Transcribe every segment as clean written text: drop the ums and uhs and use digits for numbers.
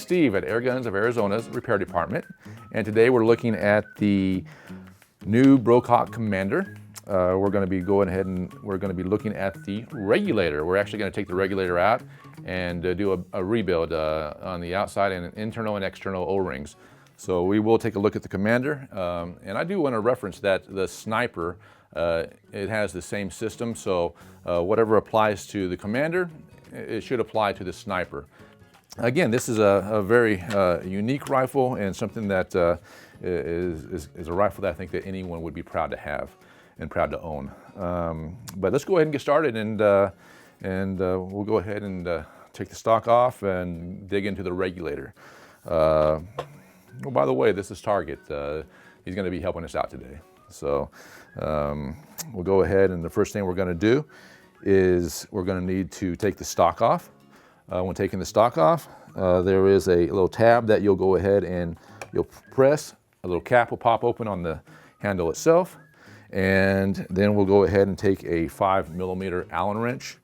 Steve at Airguns of Arizona's repair department, and today we're looking at the new Brocock Commander. We're going to be going ahead and we're going to be looking at the regulator. We're actually going to take the regulator out and do a rebuild on the outside and internal and external O-rings. So we will take a look at the Commander, and I do want to reference that the Sniper, it has the same system, so whatever applies to the Commander, it should apply to the Sniper. Again, this is a very unique rifle and something that is a rifle that I think that anyone would be proud to have and proud to own. But let's go ahead and get started, and we'll go ahead and take the stock off and dig into the regulator. Oh, by the way, this is Target. He's going to be helping us out today. So we'll go ahead, and the first thing we're going to do is we're going to need to take the stock off. When taking the stock off, there is a little tab that you'll go ahead and you'll press. A little cap will pop open on the handle itself, and then we'll go ahead and take a 5mm Allen wrench,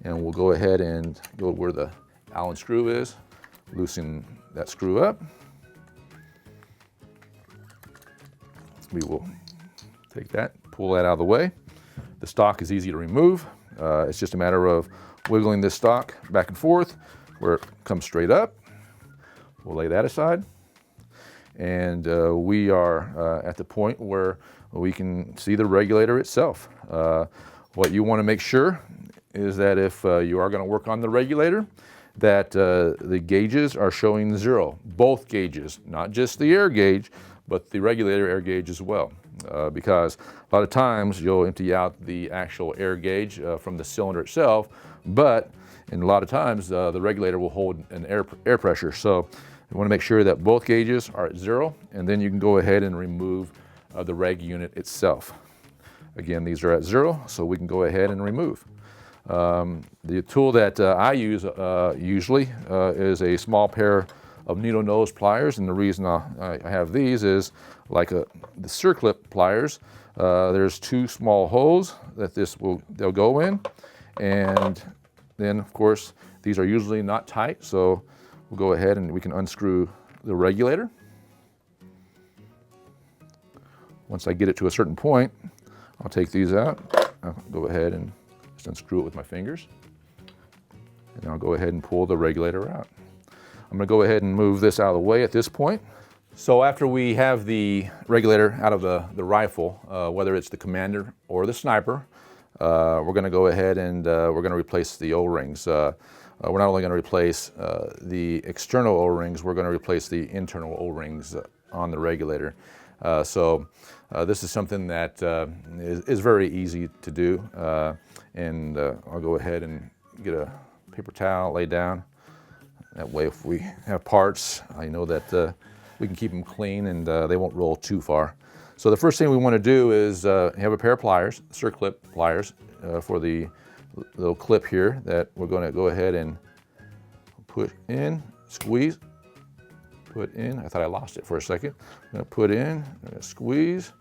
and we'll go ahead and go where the Allen screw is, loosen that screw up. We will take that, pull that out of the way. The stock is easy to remove. It's just a matter of wiggling this stock back and forth where it comes straight up. We'll lay that aside. And we are at the point where we can see the regulator itself. What you want to make sure is that if you are going to work on the regulator, that the gauges are showing 0. Both gauges, not just the air gauge, but the regulator air gauge as well. Because a lot of times you'll empty out the actual air gauge from the cylinder itself, but in a lot of times the regulator will hold an air pressure. So you want to make sure that both gauges are at 0, and then you can go ahead and remove the reg unit itself. Again, these are at 0, so we can go ahead and remove. The tool that I use usually is a small pair of needle nose pliers, and the reason I have these is like the circlip pliers. There's 2 small holes that they'll go in, and then of course these are usually not tight, so we'll go ahead and we can unscrew the regulator. Once I get it to a certain point, I'll take these out. I'll go ahead and just unscrew it with my fingers, and I'll go ahead and pull the regulator out. I'm going to go ahead and move this out of the way at this point. So after we have the regulator out of the rifle, whether it's the Commander or the Sniper, we're going to go ahead and we're going to replace the O-rings. We're not only going to replace the external O-rings, we're going to replace the internal O-rings on the regulator. So this is something that is very easy to do, and I'll go ahead and get a paper towel, lay down. That way, if we have parts, I know that we can keep them clean and they won't roll too far. So the first thing we want to do is have a pair of pliers, circlip pliers, for the little clip here that we're going to go ahead and put in, squeeze, put in. I thought I lost it for a second. I'm going to put in, squeeze,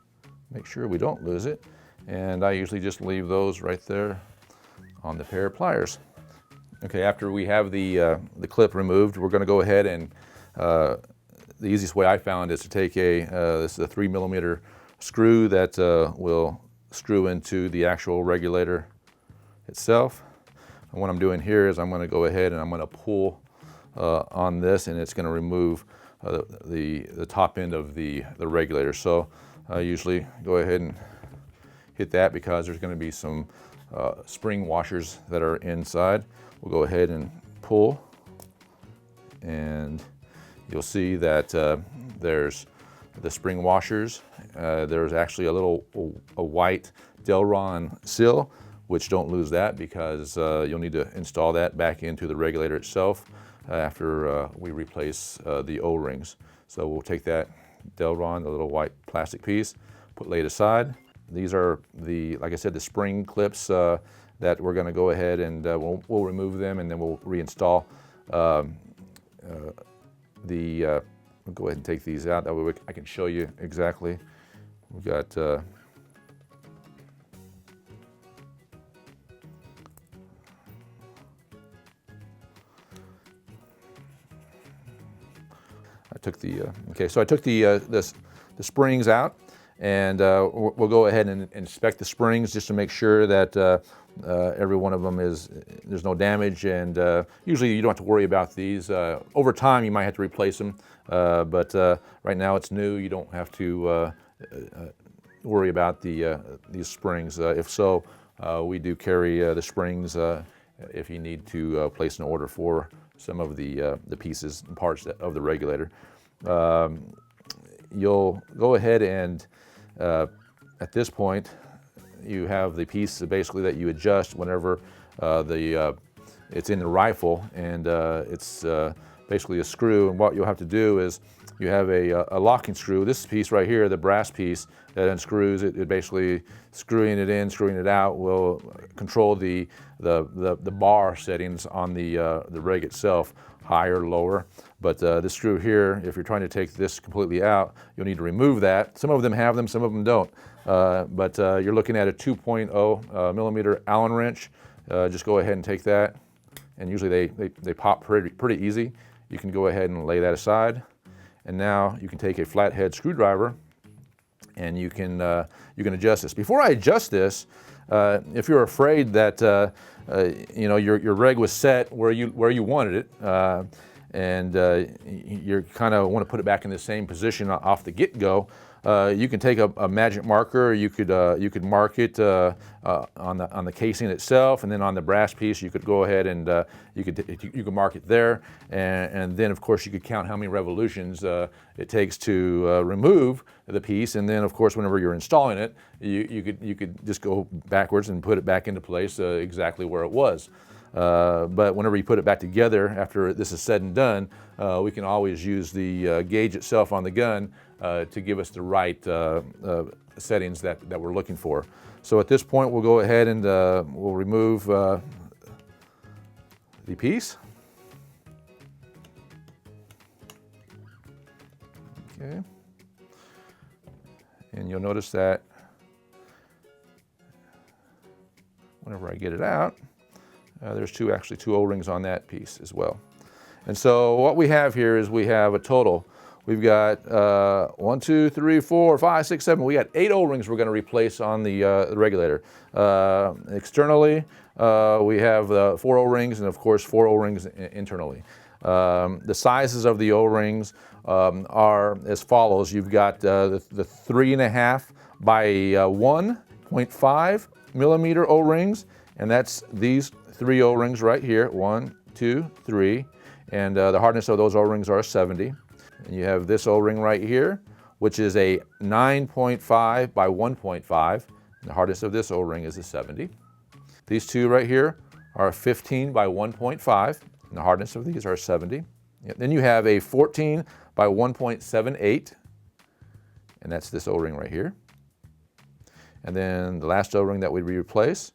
make sure we don't lose it. And I usually just leave those right there on the pair of pliers. Okay, after we have the clip removed, we're going to go ahead and the easiest way I found is to take this is a 3mm screw that will screw into the actual regulator itself. And what I'm doing here is I'm going to go ahead and I'm going to pull on this, and it's going to remove the top end of the regulator. So I usually go ahead and hit that because there's going to be some spring washers that are inside. We'll go ahead and pull, and you'll see that there's the spring washers. There's actually a white Delron seal, which don't lose that because you'll need to install that back into the regulator itself after we replace the O-rings. So we'll take that Delron, the little white plastic piece, lay it aside. These are like I said, the spring clips that we're going to go ahead and we'll remove them, and then we'll reinstall we'll go ahead and take these out. That way I can show you exactly. We've got So I took the springs out, and we'll go ahead and inspect the springs just to make sure that every one of them there's no damage. And usually you don't have to worry about these. Over time you might have to replace them, but right now it's new. You don't have to worry about these springs. If so, we do carry the springs if you need to place an order for some of the pieces and parts of the regulator. You'll go ahead and at this point you have the piece basically that you adjust whenever it's in the rifle, and it's basically a screw. And what you'll have to do is you have a locking screw. This piece right here, the brass piece that unscrews it, basically screwing it in, screwing it out will control the bar settings on the rig itself, higher, lower. But this screw here, if you're trying to take this completely out, you'll need to remove that. Some of them have them, some of them don't. But you're looking at a 2.0 millimeter Allen wrench. Just go ahead and take that, and usually they pop pretty easy. You can go ahead and lay that aside, and now you can take a flathead screwdriver and you can adjust this. Before I adjust this, if you're afraid that your rig was set where you wanted it, and you kind of want to put it back in the same position off the get-go, you can take a magic marker. You could mark it on the casing itself, and then on the brass piece you could go ahead and you could mark it there, and then of course you could count how many revolutions it takes to remove the piece, and then of course whenever you're installing it, you could just go backwards and put it back into place exactly where it was. But whenever you put it back together after this is said and done, we can always use the gauge itself on the gun to give us the right settings that we're looking for. So at this point we'll go ahead and we'll remove the piece. Okay. And you'll notice that whenever I get it out, there's actually two O-rings on that piece as well. And so what we have here is we have a total. We've got 1, 2, 3, 4, 5, 6, 7. We got 8 O-rings we're going to replace on the regulator. Externally, we have 4 O-rings, and of course 4 O-rings internally. The sizes of the O-rings are as follows. You've got the 3.5 by 1.5 millimeter O-rings, and that's these 3 O-rings right here, 1, 2, 3, and the hardness of those O-rings are 70. And you have this O-ring right here, which is a 9.5 by 1.5. And the hardness of this O-ring is a 70. These two right here are 15 by 1.5, and the hardness of these are 70. Then you have a 14 by 1.78, and that's this O-ring right here. And then the last O-ring that we'd replace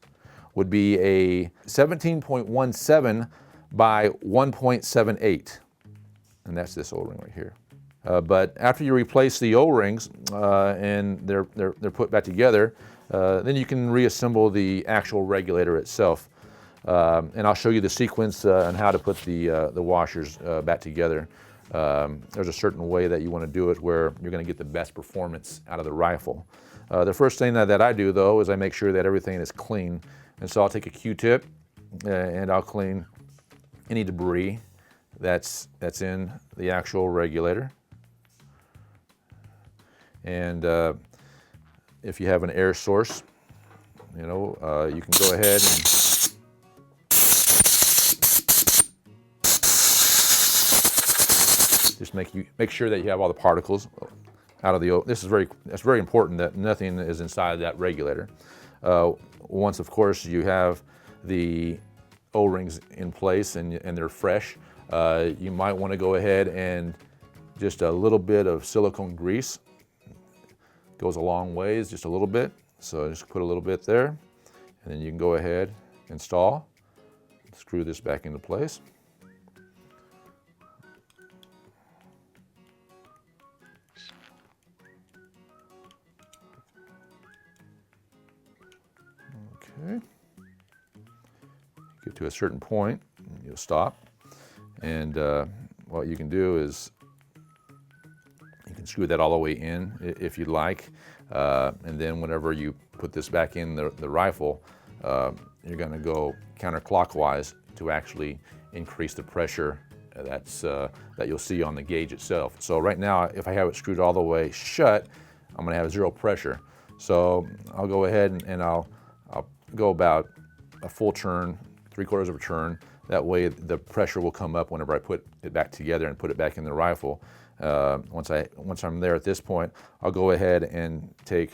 would be a 17.17 by 1.78, and that's this O-ring right here. But after you replace the O-rings and they're put back together, then you can reassemble the actual regulator itself. And I'll show you the sequence on how to put the washers back together. There's a certain way that you want to do it where you're going to get the best performance out of the rifle. The first thing that I do though is I make sure that everything is clean. And so I'll take a Q-tip and I'll clean any debris that's in the actual regulator. And if you have an air source, you can go ahead and just make sure that you have all the particles out of the. That's very important that nothing is inside that regulator. Once, of course, you have the O-rings in place and they're fresh, you might want to go ahead and just a little bit of silicone grease. Goes a long ways, just a little bit. So just put a little bit there, and then you can go ahead, install, screw this back into place. Okay. Get to a certain point, you'll stop, and what you can do is can screw that all the way in if you'd like. And then whenever you put this back in the rifle, you're going to go counterclockwise to actually increase the pressure that you'll see on the gauge itself. So right now, if I have it screwed all the way shut, I'm going to have 0 pressure. So I'll go ahead and I'll go about a full turn, 3/4 of a turn. That way the pressure will come up whenever I put it back together and put it back in the rifle. Once I'm there at this point, I'll go ahead and take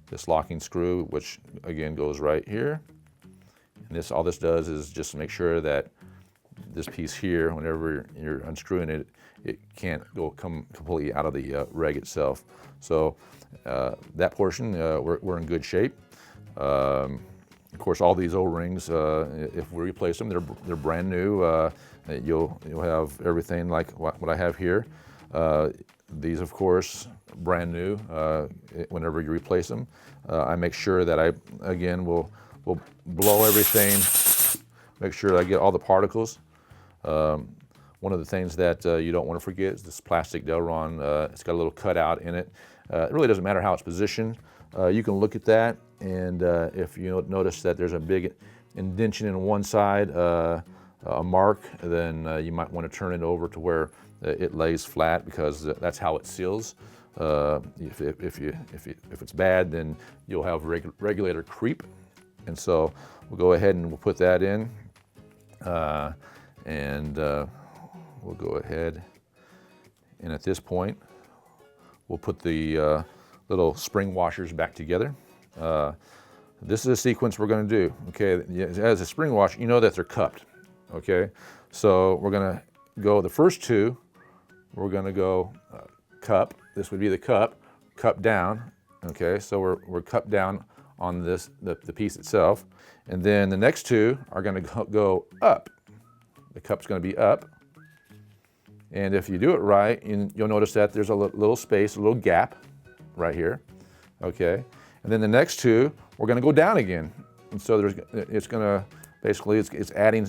this locking screw, which again goes right here. And all this does is just make sure that this piece here, whenever you're unscrewing it, it can't come completely out of the reg itself. So that portion, we're in good shape. Of course, all these O-rings, if we replace them, they're brand new. You'll have everything like what I have here. These, of course, brand new. Whenever you replace them, I make sure that I will blow everything. Make sure I get all the particles. One of the things that you don't want to forget is this plastic Delron. It's got a little cutout in it. It really doesn't matter how it's positioned. You can look at that, and if you notice that there's a big indention in one side, a mark, then you might want to turn it over to where it lays flat, because that's how it seals. If it's bad, then you'll have regulator creep, and so we'll go ahead and we'll put that in, and we'll go ahead, and at this point we'll put the little spring washers back together. This is a sequence we're going to do. Okay, as a spring wash, you know that they're cupped. Okay, so we're going to go the first two. We're going to go cup. This would be the cup down. Okay, so we're cupped down on this the piece itself, and then the next two are going to go up. The cup's going to be up, and if you do it right, you'll notice that there's a little space, a little gap right here. Okay, and then the next two we're going to go down again, and so it's going to basically it's adding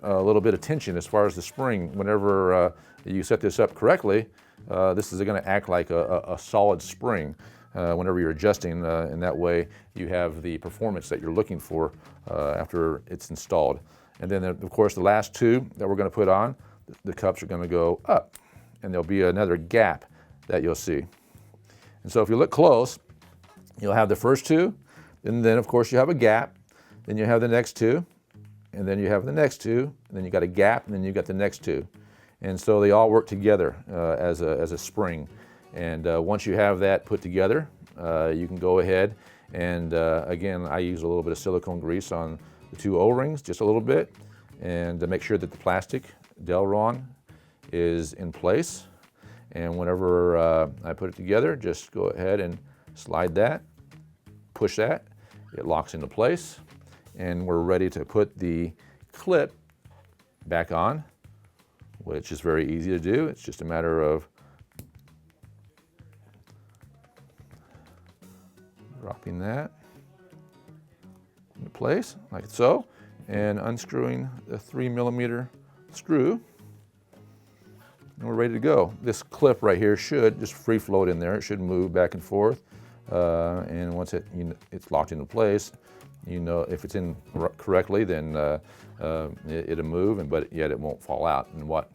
a little bit of tension as far as the spring. Whenever you set this up correctly, this is going to act like a solid spring whenever you're adjusting, and that way you have the performance that you're looking for after it's installed. And then of course the last two that we're going to put on, the cups are going to go up, and there'll be another gap that you'll see. And so if you look close, you'll have the first two, and then of course you have a gap, then you have the next two, and then you have the next two, and then you got a gap, and then you got the next two. And so they all work together as a spring. And once you have that put together, you can go ahead and again, I use a little bit of silicone grease on the two O-rings, just a little bit, and to make sure that the plastic Delron is in place. And whenever I put it together, just go ahead and slide that, push that, it locks into place, and we're ready to put the clip back on, which is very easy to do. It's just a matter of dropping that into place like so, and unscrewing the 3mm screw, and we're ready to go. This clip right here should just free float in there. It should move back and forth, and once it's locked into place, you know if it's in correctly, then it'll move, but yet it won't fall out. And what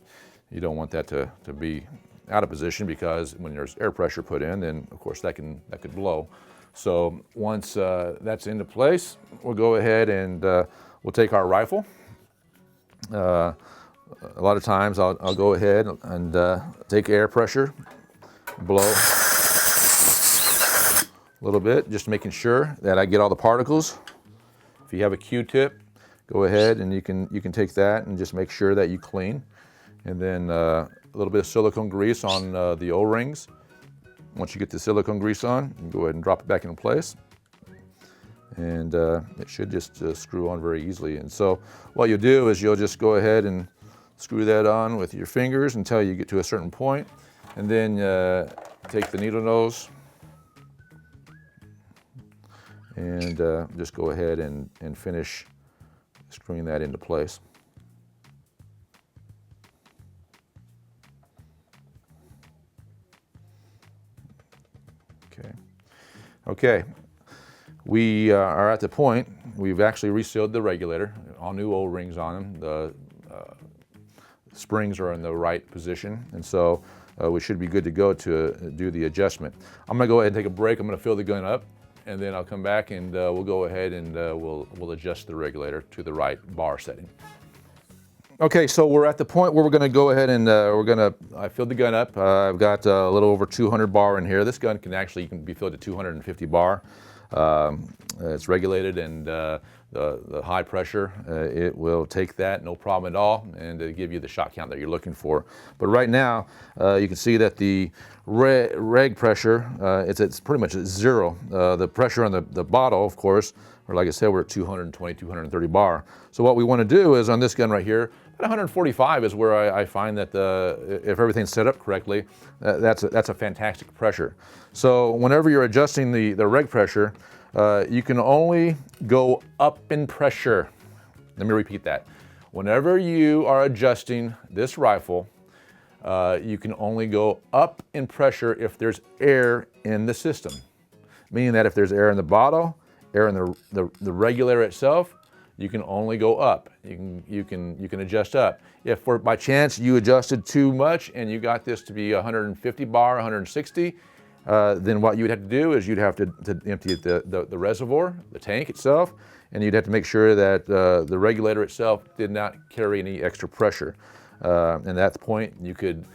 you don't want that to be out of position, because when there's air pressure put in, then of course that could blow. So once that's into place, we'll go ahead and we'll take our rifle. A lot of times I'll go ahead and take air pressure, blow a little bit, just making sure that I get all the particles. If you have a Q-tip, go ahead and you can take that and just make sure that you clean. And then a little bit of silicone grease on the O-rings. Once you get the silicone grease on, you can go ahead and drop it back into place. And it should just screw on very easily. And so what you'll do is you'll just go ahead and screw that on with your fingers until you get to a certain point, and then take the needle nose and just go ahead and finish screwing that into place. Okay, we are at the point, we've actually resealed the regulator, all new O-rings on them. The springs are in the right position, and so we should be good to go to do the adjustment. I'm going to go ahead and take a break. I'm going to fill the gun up, and then I'll come back and we'll go ahead and we'll adjust the regulator to the right bar setting. Okay, so we're at the point where we're going to go ahead and I filled the gun up. I've got a little over 200 bar in here. This gun can be filled to 250 bar. It's regulated, and the high pressure, it will take that, no problem at all, and give you the shot count that you're looking for. But right now, you can see that the reg pressure, it's pretty much at zero. The pressure on the bottle, of course, or like I said, we're at 220, 230 bar. So what we want to do is on this gun right here, at 145 is where I find that if everything's set up correctly, that's a fantastic pressure. So whenever you're adjusting the reg pressure, you can only go up in pressure. Let me repeat that. Whenever you are adjusting this rifle, you can only go up in pressure if there's air in the system. Meaning that if there's air in the bottle, air in the regulator itself, you can only go up. You can adjust up. If by chance you adjusted too much and you got this to be 150 bar, 160, then what you would have to do is you'd have to empty the reservoir, the tank itself, and you'd have to make sure that the regulator itself did not carry any extra pressure. And at that point, you could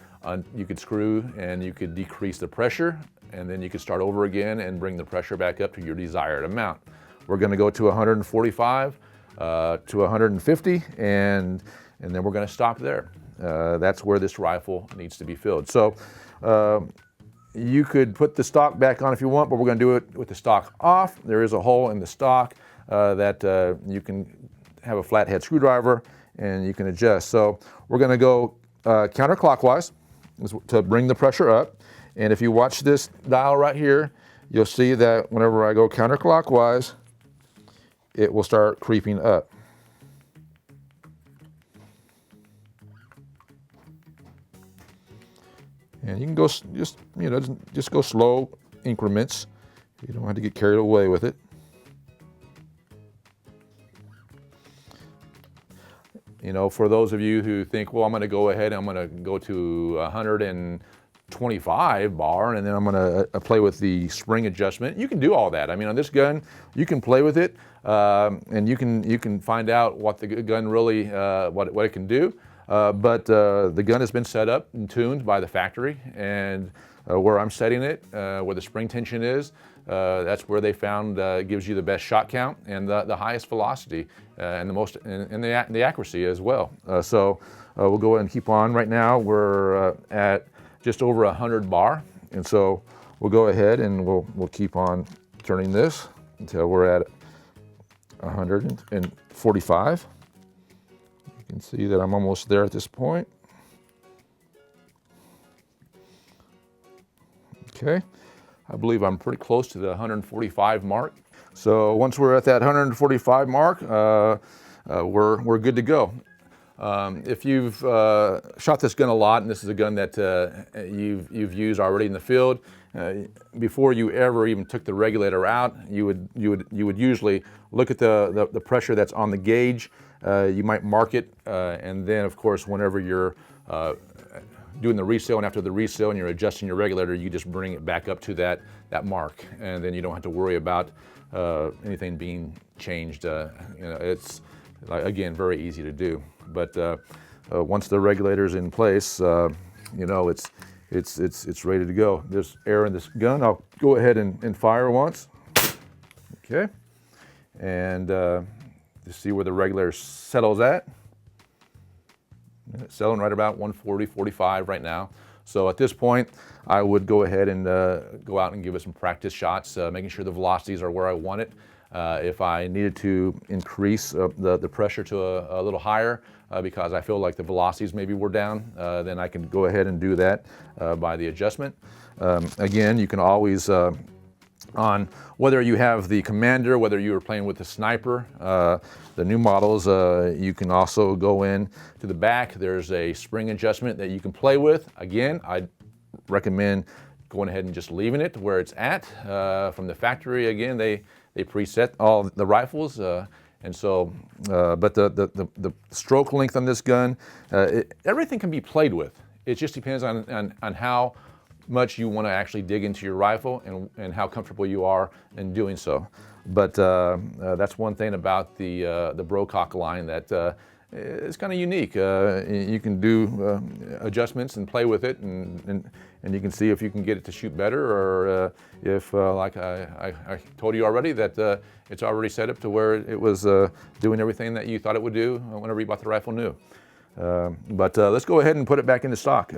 screw and you could decrease the pressure, and then you could start over again and bring the pressure back up to your desired amount. We're going to go to 145 to 150, and then we're going to stop there. That's where this rifle needs to be filled. So you could put the stock back on if you want, but we're going to do it with the stock off. There is a hole in the stock that you can have a flathead screwdriver and you can adjust. So we're going to go counterclockwise to bring the pressure up. And if you watch this dial right here, you'll see that whenever I go counterclockwise, it will start creeping up. And you can go just go slow increments. You don't have to get carried away with it. You know, for those of you who think, well, I'm going to go ahead and I'm going to go to 125 bar and then I'm going to play with the spring adjustment. You can do all that. I mean, on this gun, you can play with it and you can find out what the gun really, what it can do. But the gun has been set up and tuned by the factory, and where I'm setting it, where the spring tension is, that's where they found gives you the best shot count and the highest velocity and the most and the accuracy as well. So we'll go ahead and keep on. Right now we're at just over 100 bar, and so we'll go ahead and we'll keep on turning this until we're at 145. You can see that I'm almost there at this point. Okay, I believe I'm pretty close to the 145 mark. So once we're at that 145 mark, we're good to go. If you've shot this gun a lot, and this is a gun that you've used already in the field, before you ever even took the regulator out, you would usually look at the pressure that's on the gauge. You might mark it, and then of course whenever you're doing the reseal and after the reseal and you're adjusting your regulator, you just bring it back up to that mark, and then you don't have to worry about anything being changed. It's again very easy to do. But once the regulator's in place, it's ready to go. There's air in this gun. I'll go ahead and fire once. Okay, and to see where the regulator settles at. It's settling right about 140, 45 right now. So at this point, I would go ahead and go out and give it some practice shots, making sure the velocities are where I want it. If I needed to increase the pressure to a little higher because I feel like the velocities maybe were down, then I can go ahead and do that by the adjustment. Again, you can always, on whether you have the Commander, whether you are playing with the Sniper, the new models, you can also go in to the back. There's a spring adjustment that you can play with. Again, I recommend going ahead and just leaving it where it's at. From the factory, again, they preset all the rifles. And so, but the stroke length on this gun, everything can be played with. It just depends on how much you want to actually dig into your rifle and how comfortable you are in doing so. But that's one thing about the Brocock line that is kind of unique. You can do adjustments and play with it, and you can see if you can get it to shoot better, or if, like I told you already, that it's already set up to where it was doing everything that you thought it would do whenever you bought the rifle new. But let's go ahead and put it back into stock.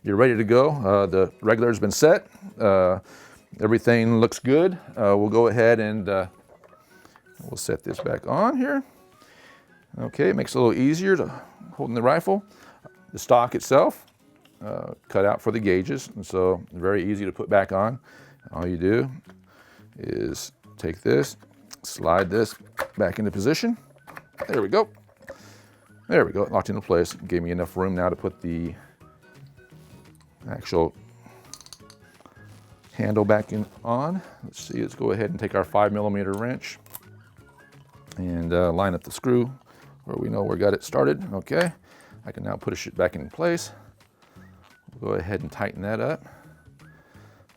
You're ready to go. The regulator's been set. Everything looks good. We'll go ahead and we'll set this back on here. Okay, it makes it a little easier to holding the rifle. The stock itself, cut out for the gauges, and so very easy to put back on. All you do is take this, slide this back into position. There we go. There we go, locked into place. Gave me enough room now to put the actual handle back on. Let's see, let's go ahead and take our 5mm wrench and line up the screw where we know we got it started. Okay, I can now push it back in place. We'll go ahead and tighten that up,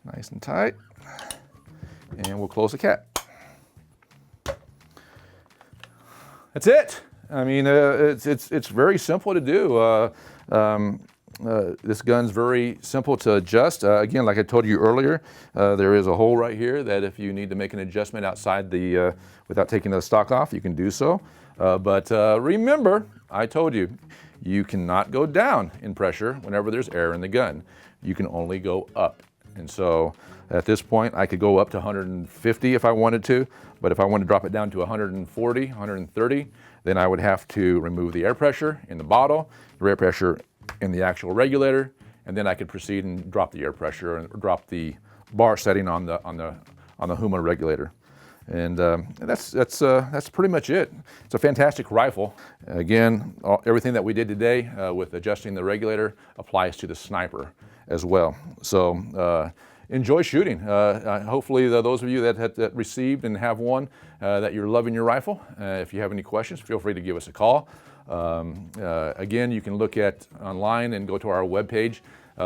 nice and tight, and we'll close the cap. That's it. I mean, it's very simple to do. This gun's very simple to adjust. Again, like I told you earlier, there is a hole right here that if you need to make an adjustment outside the, without taking the stock off, you can do so. But remember, I told you, you cannot go down in pressure whenever there's air in the gun. You can only go up. And so at this point, I could go up to 150 if I wanted to, but if I wanted to drop it down to 140, 130, then I would have to remove the air pressure in the bottle, the air pressure in the actual regulator, and then I could proceed and drop the air pressure and drop the bar setting on the Huma regulator. And that's pretty much it. It's a fantastic rifle. Again, everything that we did today with adjusting the regulator applies to the sniper as well. So enjoy shooting. Hopefully those of you that received and have one, that you're loving your rifle. If you have any questions, feel free to give us a call. Again, you can look at online and go to our webpage.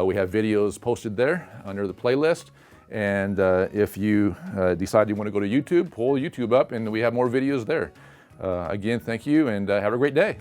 We have videos posted there under the playlist. And if you decide you want to go to YouTube, pull YouTube up and we have more videos there. Again, thank you and have a great day.